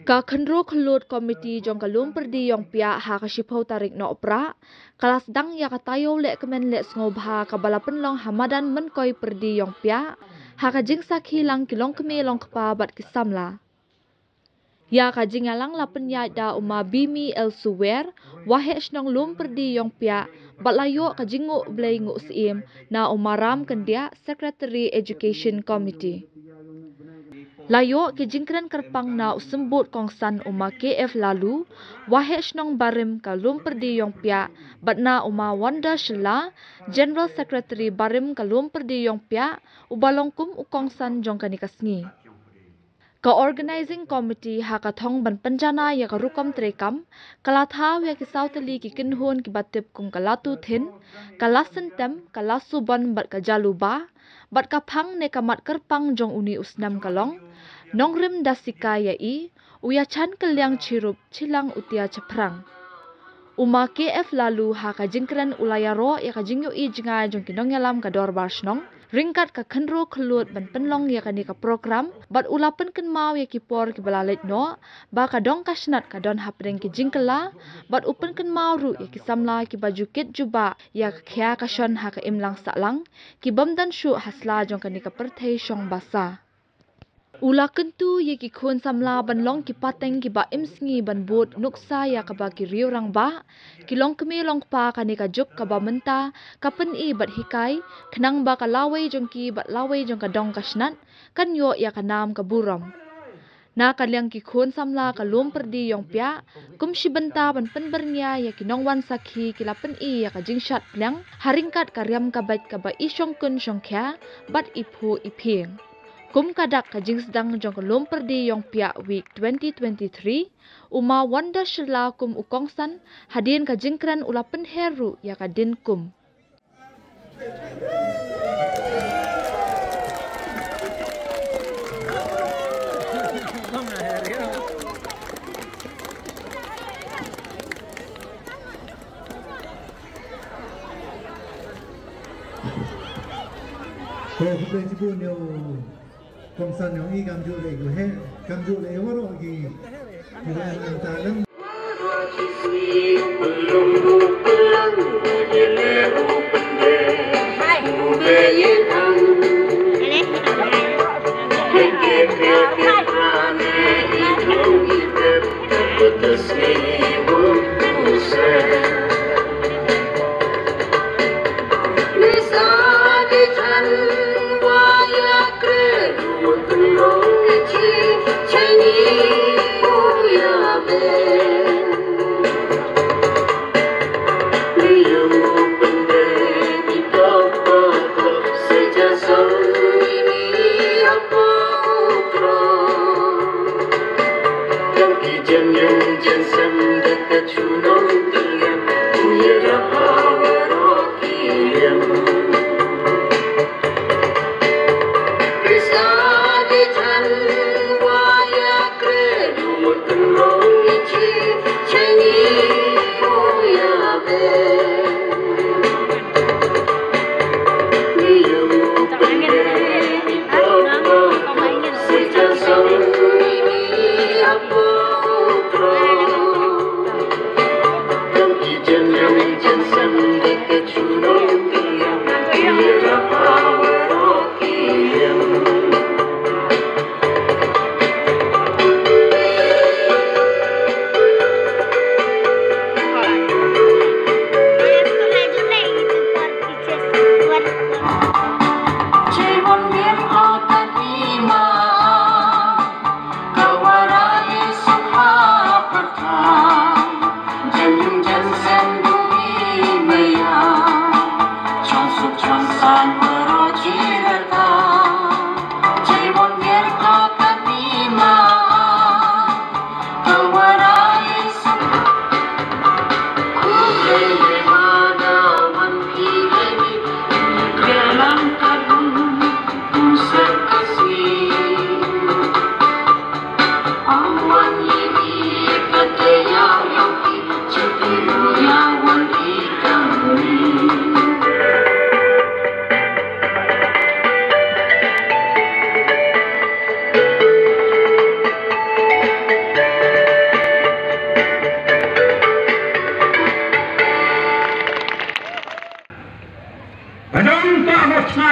Ka khenro khelut komiti jong kalum perdi yong pia ha ka shipau tarik no opra kelas dang ya katayo le kemen le ngobha ka balapen long hamadan menkoi perdi yong pia ha ka jing sakhi lang kilong keme long kpa bat kisamla ya ka jingalang lapen ya da uma bimi el suwer wahe snong lum perdi yong pia batlayo ka jingu blai ngu sim na umaram kendia secretary education committee layo ke jingkran kerpang na usembut kongsan uma KF lalu wahe snong barim kalum perdi yong pia batna uma wanda shela general secretary barim kalum perdi yong pia ubalongkum ukongsan jong kanikasngi ka organizing committee ha ka thong ban panjana ya ka rukom trekam kalatha we ki sautali ki kinhun ki batip kum kalatu thin kalasen tem kalasu ban bat ka jaluba bat ka phang ne kamat kerpang jong uni usnam kalong nongrim dasika ya i uya chan kelyang chirup chilang utia cheprang uma KF lalu ha ka jingkran ulayaro ya ka jingyo i jinga jong kinong yalam ka dorbar snong ringkat ka khenro khelut ban penlong ya ka ni ka program bat ulapen ken mau ya ki por ki balalet no ba ka dong kasnat ka don hapring ki jingkala bat upen ken mau ru ya ki samla ki baju kit juba ya ka khya ka shon ha ka imlang salang ki bamdan shu hasla jong ka ni ka perthei shong basa ula kentu ye ki khon samla ban long ki pateng ki ba imsngi ban bot nuksa ya ka ba ki riurang ba ki long keme long pa ka ni ka juk ka ba menta ka pen i bat hikai khnang ba ka lawai jong ki bat lawai jong ka dong ka snat kan yo ya ka nam ka buram na ka liang ki khon samla ka lom perdi yong pia kum shi benta ban pen bernya ya ki nong wan sakhi ki la pen i ya ka jingshat plang haringkat ka riam ka bat ka ba i shong kun shong kya bat iphu iphing kum kadak ka jing sedang jong kelum perdi yong pia week 2023 uma wanda shela kum ukongsan hadin ka jingkran ulapen heru ya ka din kum công sản nhóm y cam dụ lệ của hết cam dụ lệ quá rồi thì là làm ta lắm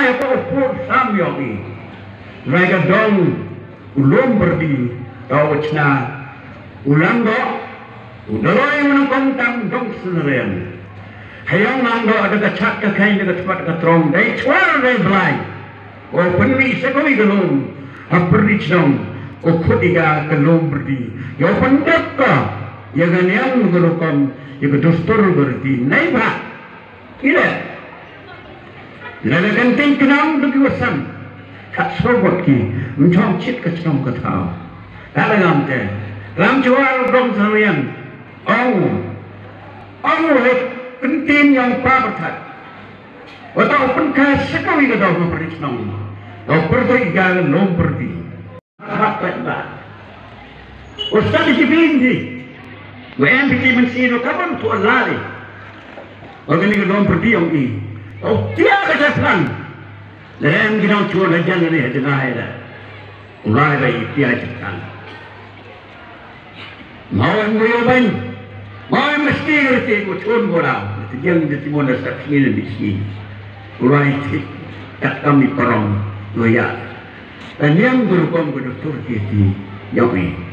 ya kau sam yogi. Mereka dong ulum berdi kau cina ulang do udaloi menukang tam dong senerian. Hayang nanggo ada kacak kain dekat tempat katrong dai cuar dai belai. Oh penmi sekoi gelum aperich dong. Oh kutiga gelum berdi. Yo pendek ka. Ya ganyan mengurukan ya kedustur berdi. Nai ba. Kira. Lala ganting kenang dugi wasan. Tak sobot ki mencong cit kacang katau. Kala gamte. Lam cuar dong senerian. Oh penting yang paberkat. Atau penkas sekali ke dalam periksan. Kau pergi jalan lomperti. Apa tak? Ustaz dipindi. Wen bikin mensino kapan tu lari. Orang ini ke lomperti yang ini. Kau tiada kesan. Dan kita cuma jalan ini dengan ada. Mulai dari tiada kesan. Mau yang berubah. Mau mesti ngerti aku cun bolau. Jangan jadi mana saksi ni sini. Ulai tak kami perang loya. Dan yang berhukum ke doktor kita yang ini.